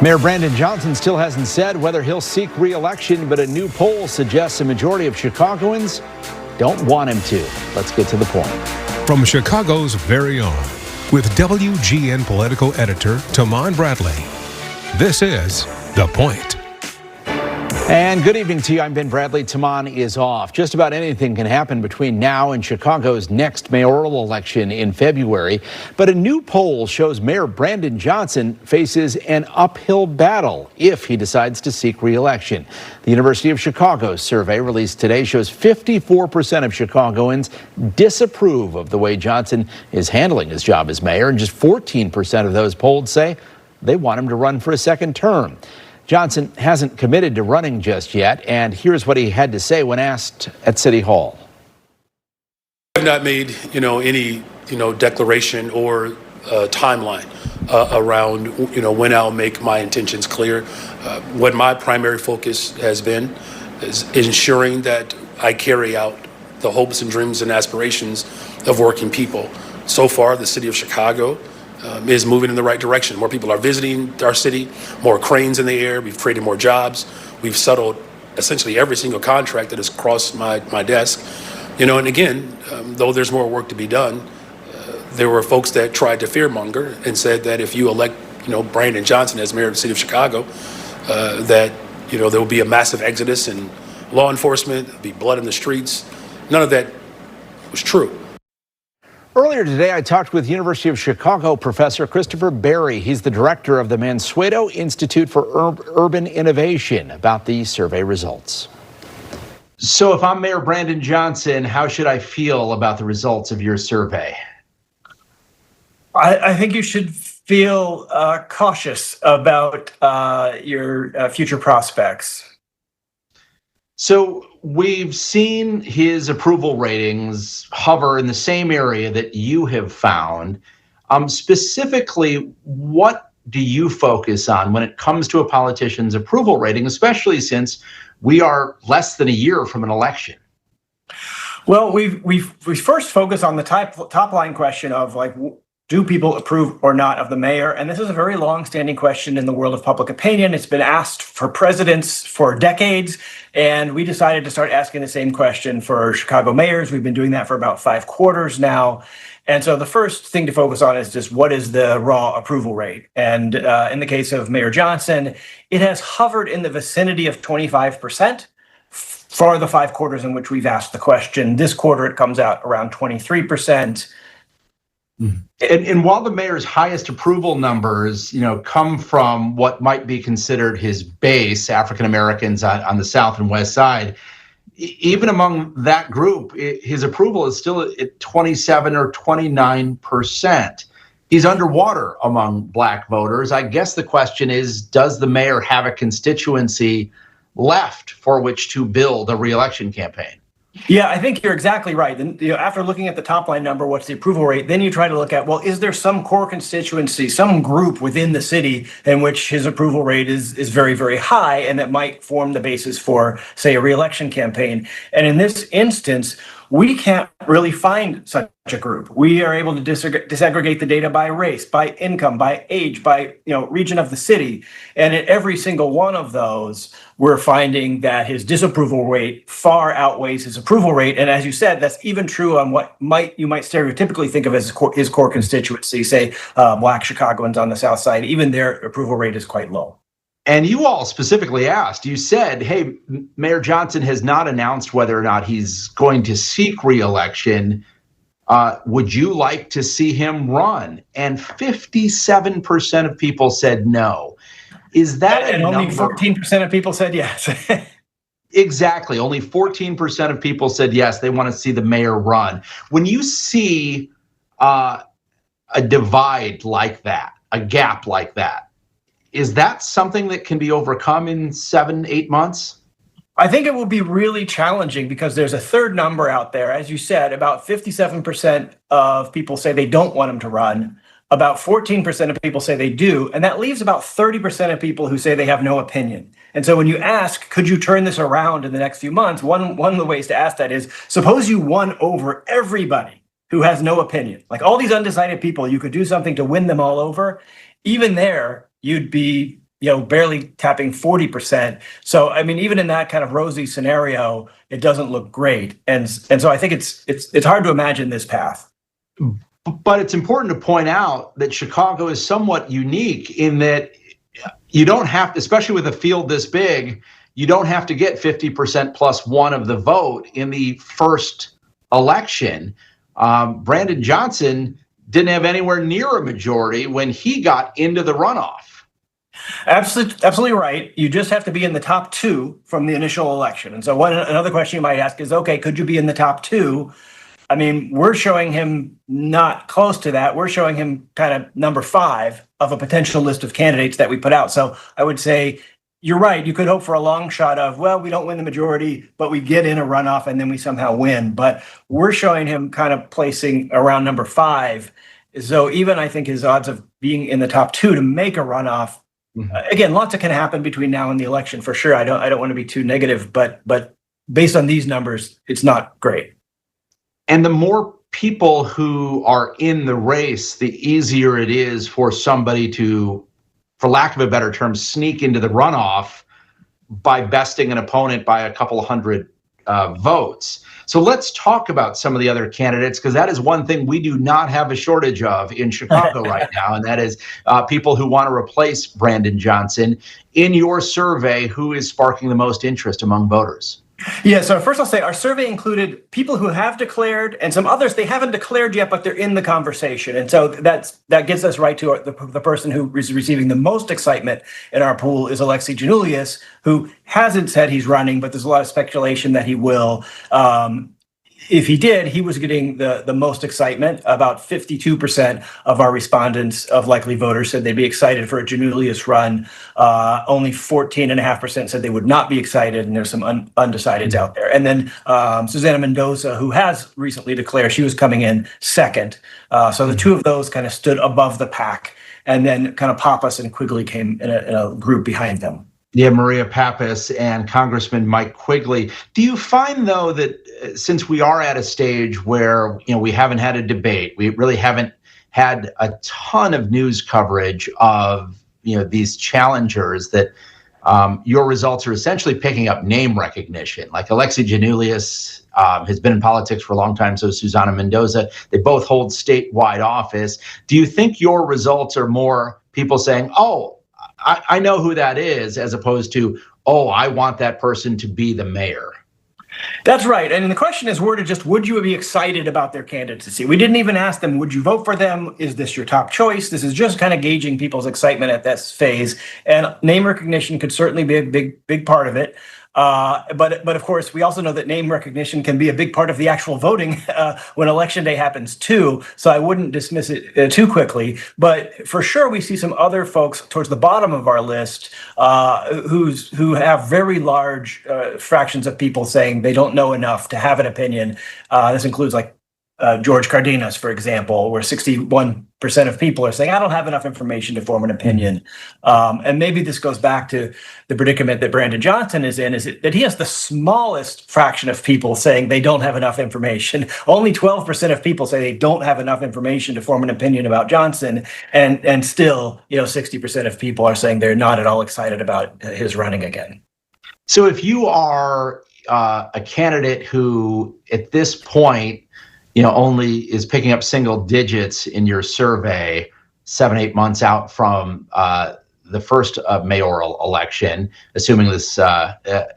Mayor Brandon Johnson still hasn't said whether he'll seek re-election, but a new poll suggests a majority of Chicagoans don't want him to. Let's get to the point. From Chicago's very own, with WGN political editor Tamon Bradley, this is The Point. And good evening to you. I'm Ben Bradley. Tamon is off. Just about anything can happen between now and Chicago's next mayoral election in February. But a new poll shows Mayor Brandon Johnson faces an uphill battle if he decides to seek re-election. The University of Chicago's survey released today shows 54% of Chicagoans disapprove of the way Johnson is handling his job as mayor, and just 14% of those polled say they want him to run for a second term. Johnson hasn't committed to running just yet, and here's what he had to say when asked at City Hall. I've not made, any, declaration or timeline around, when I'll make my intentions clear. What my primary focus has been is ensuring that I carry out the hopes and dreams and aspirations of working people. So far, the city of Chicago is moving in the right direction. More people are visiting our city, more cranes in the air. We've created more jobs. We've settled essentially every single contract that has crossed my desk. And again, though there's more work to be done, there were folks that tried to fearmonger and said that if you elect, Brandon Johnson as mayor of the city of Chicago, that, there will be a massive exodus in law enforcement, there'll be blood in the streets. None of that was true. Earlier today, I talked with University of Chicago professor Christopher Berry. He's the director of the Mansueto Institute for Urban Innovation about the survey results. So if I'm Mayor Brandon Johnson, how should I feel about the results of your survey? I think you should feel cautious about your future prospects. So we've seen his approval ratings hover in the same area that you have found. Specifically, what do you focus on when it comes to a politician's approval rating, especially since we are less than a year from an election? Well, we first focus on the top line question of do people approve or not of the mayor? And this is a very long-standing question in the world of public opinion. It's been asked for presidents for decades, and we decided to start asking the same question for Chicago mayors. We've been doing that for about 5 quarters now. And so the first thing to focus on is just what is the raw approval rate? And in the case of Mayor Johnson, it has hovered in the vicinity of 25% for the 5 quarters in which we've asked the question. This quarter, it comes out around 23%. And while the mayor's highest approval numbers, come from what might be considered his base, African Americans on the South and West Side, even among that group, his approval is still at 27 or 29%. He's underwater among Black voters. I guess the question is, does the mayor have a constituency left for which to build a re-election campaign? Yeah, I think you're exactly right. And after looking at the top line number, what's the approval rate? Then you try to look at, well, is there some core constituency, some group within the city in which his approval rate is very, very high, and that might form the basis for, say, a re-election campaign. And in this instance, we can't really find such a group. We are able to disaggregate the data by race, by income, by age, by region of the city. And at every single one of those, we're finding that his disapproval rate far outweighs his approval rate. And as you said, that's even true on what you might stereotypically think of as his core constituency, say Black Chicagoans on the South Side. Even their approval rate is quite low. And you all specifically asked, you said, hey, Mayor Johnson has not announced whether or not he's going to seek re-election. Would you like to see him run? And 57% of people said no. Is that and only 14% of people said yes. Exactly. Only 14% of people said yes, they want to see the mayor run. When you see a divide like that, a gap like that, is that something that can be overcome in 7-8 months? I think it will be really challenging because there's a third number out there. As you said, about 57% of people say they don't want him to run. About 14% of people say they do. And that leaves about 30% of people who say they have no opinion. And so when you ask, could you turn this around in the next few months? One of the ways to ask that is, suppose you won over everybody who has no opinion. Like all these undecided people, you could do something to win them all over. Even there, you'd be barely tapping 40%. So, I mean, even in that kind of rosy scenario, it doesn't look great. And so I think it's hard to imagine this path. But it's important to point out that Chicago is somewhat unique in that you don't have to, especially with a field this big, you don't have to get 50% plus one of the vote in the first election. Brandon Johnson didn't have anywhere near a majority when he got into the runoff. Absolutely right. You just have to be in the top two from the initial election. And so another question you might ask is, okay, could you be in the top two? I mean, we're showing him not close to that. We're showing him kind of number 5 of a potential list of candidates that we put out. So I would say you're right. You could hope for a long shot of, well, we don't win the majority, but we get in a runoff and then we somehow win. But we're showing him kind of placing around number 5. So even I think his odds of being in the top 2 to make a runoff, again, lots that can happen between now and the election for sure. I don't want to be too negative, but based on these numbers, it's not great. And the more people who are in the race, the easier it is for somebody to, for lack of a better term, sneak into the runoff by besting an opponent by a couple of hundred votes. So let's talk about some of the other candidates, because that is one thing we do not have a shortage of in Chicago right now, and that is people who want to replace Brandon Johnson. In your survey, who is sparking the most interest among voters? Yeah, so first I'll say our survey included people who have declared and some others they haven't declared yet, but they're in the conversation. And so that gets us right to the person who is receiving the most excitement in our pool is Alexei Janulius, who hasn't said he's running, but there's a lot of speculation that he will. If he did, he was getting the most excitement. About 52% of our respondents of likely voters said they'd be excited for a Janulius run. Only 14.5% said they would not be excited, and there's some undecideds out there. And then Susana Mendoza, who has recently declared, she was coming in second. So the two of those kind of stood above the pack, and then kind of Pappas and Quigley came in a group behind them. Yeah, Maria Pappas and Congressman Mike Quigley. Do you find, though, that since we are at a stage where, we haven't had a debate, we really haven't had a ton of news coverage of, these challengers, that your results are essentially picking up name recognition? Like Alexei Janulius has been in politics for a long time, so Susana Mendoza. They both hold statewide office. Do you think your results are more people saying, oh, I know who that is, as opposed to, oh, I want that person to be the mayor? That's right. And the question is worded just, would you be excited about their candidacy? We didn't even ask them, would you vote for them? Is this your top choice? This is just kind of gauging people's excitement at this phase. And name recognition could certainly be a big part of it. But of course, we also know that name recognition can be a big part of the actual voting when election day happens too. So I wouldn't dismiss it too quickly. But for sure, we see some other folks towards the bottom of our list who have very large fractions of people saying they don't know enough to have an opinion. This includes like George Cardenas, for example, where 61% of people are saying, I don't have enough information to form an opinion. And maybe this goes back to the predicament that Brandon Johnson is in, is that he has the smallest fraction of people saying they don't have enough information. Only 12% of people say they don't have enough information to form an opinion about Johnson. And still, 60% of people are saying they're not at all excited about his running again. So if you are a candidate who at this point, only is picking up single digits in your survey 7-8 months out from the first mayoral election, assuming this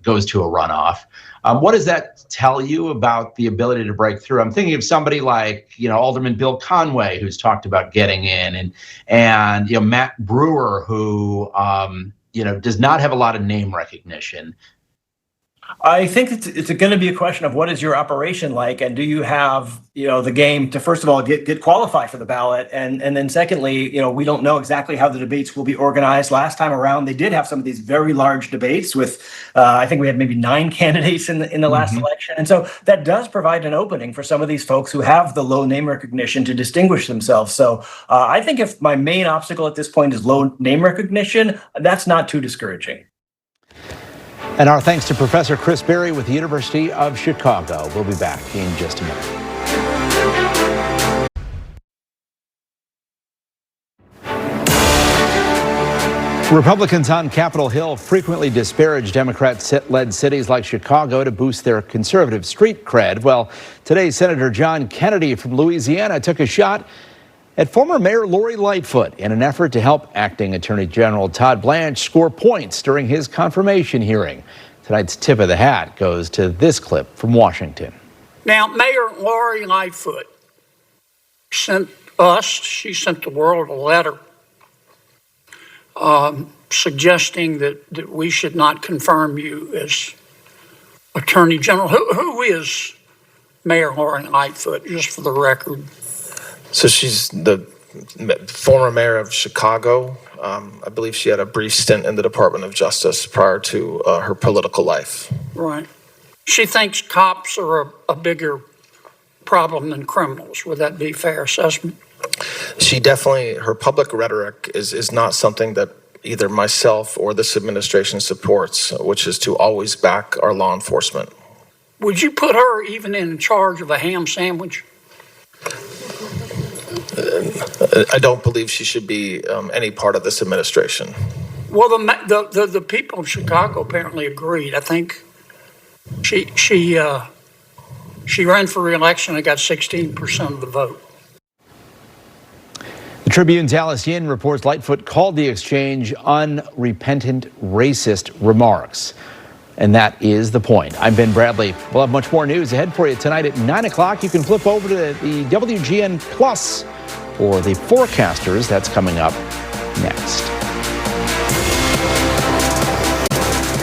goes to a runoff. What does that tell you about the ability to break through? I'm thinking of somebody like, Alderman Bill Conway, who's talked about getting in, and Matt Brewer, who, does not have a lot of name recognition. I think it's going to be a question of what is your operation like, and do you have the game to first of all get qualified for the ballot, and then secondly, we don't know exactly how the debates will be organized. Last time around, they did have some of these very large debates with I think we had maybe 9 candidates in the last election, and so that does provide an opening for some of these folks who have the low name recognition to distinguish themselves. So I think if my main obstacle at this point is low name recognition, that's not too discouraging. And our thanks to Professor Chris Berry with the University of Chicago. We'll be back in just a minute. Republicans on Capitol Hill frequently disparage Democrat-led cities like Chicago to boost their conservative street cred. Well, today, Senator John Kennedy from Louisiana took a shot at former Mayor Lori Lightfoot in an effort to help acting Attorney General Todd Blanche score points during his confirmation hearing. Tonight's tip of the hat goes to this clip from Washington. Now, Mayor Lori Lightfoot she sent the world a letter suggesting that we should not confirm you as Attorney General. Who is Mayor Lori Lightfoot, just for the record? So she's the former mayor of Chicago. I believe she had a brief stint in the Department of Justice prior to her political life. Right. She thinks cops are a bigger problem than criminals. Would that be a fair assessment? She definitely, her public rhetoric is not something that either myself or this administration supports, which is to always back our law enforcement. Would you put her even in charge of a ham sandwich? I don't believe she should be any part of this administration. Well, the people of Chicago apparently agreed. I think she ran for re-election and got 16% of the vote. The Tribune's Alice Yin reports Lightfoot called the exchange unrepentant racist remarks. And that is the point. I'm Ben Bradley. We'll have much more news ahead for you tonight at 9 o'clock. You can flip over to the WGN Plus for the forecasters. That's coming up next.